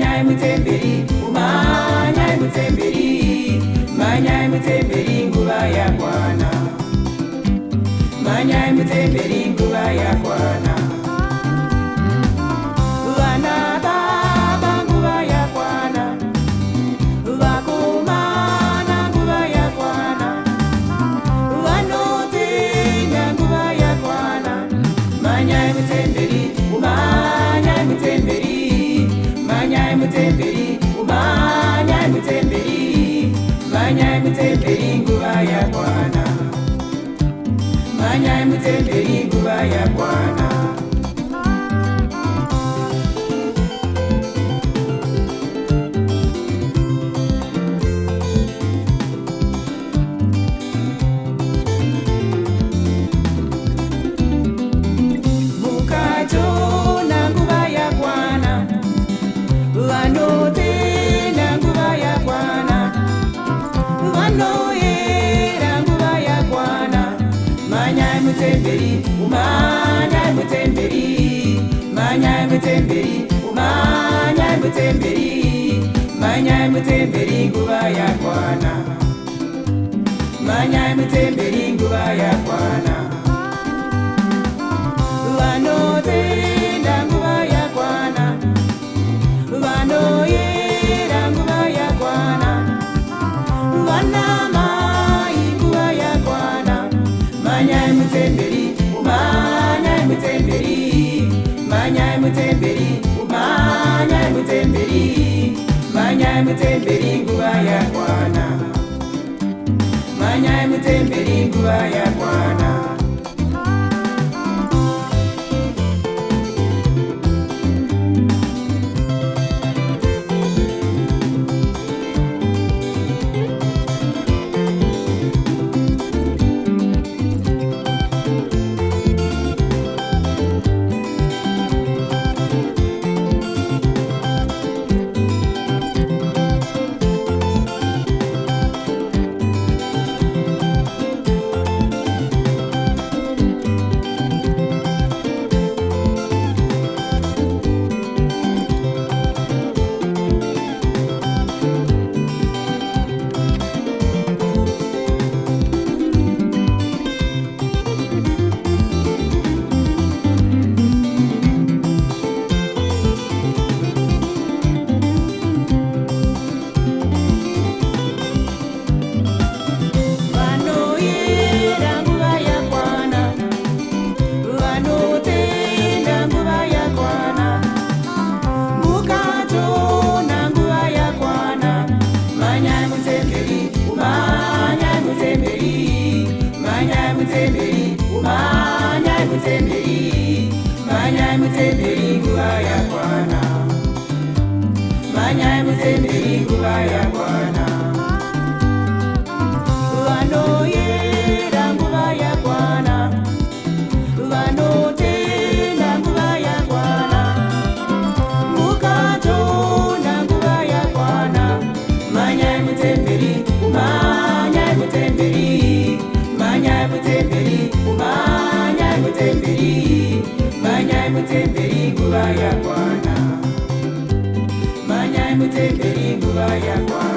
manyai mutemberi, umanyai mutemberi, manyai mutemberi nguva yakwana, manyai mutemberi nguva yakwana. Vana baba nguva yakwana, vakomana nguva yakwana, vanotenda nguva yakwana, manyai mutemberi, umanyai mutemberi, manyai mutemberi, umanyai mutemberi, manyai mutemberi nguva yakwana, manyai mutemberi nguva yakwana. Mukachona nguva yakwana, vanotenda nguva yakwana, vanoyera nguva yakwana, manyai mutemberi, umanyai mutemberi, manyai mutemberi, umanyai mutemberi, manyai mutemberi nguva yakwana, manyai mutemberi nguva yakwana. Vanotenda nguva yakwana, vanoyera nguva yakwana, vanamai nguva yakwana, manyai mutemberi, umanyai mutemberi, manyai mutemberi, umanyai mutemberi, manyai mutemberi nguva yakwana, manyai mutemberi nguva yakwana. Manyai mutemberi nguva yakwana, manyai mutemberi nguva yakwana, vanoyera nguva yakwana, vanotenda nguva yakwana, mukatona nguva yakwana, manyai mutemberi, umanyai mutemberi, manyai mutemberi, umanyai mutemberi, manyai mutemberi nguva yakwana, manyai mutemberi nguva yakwana.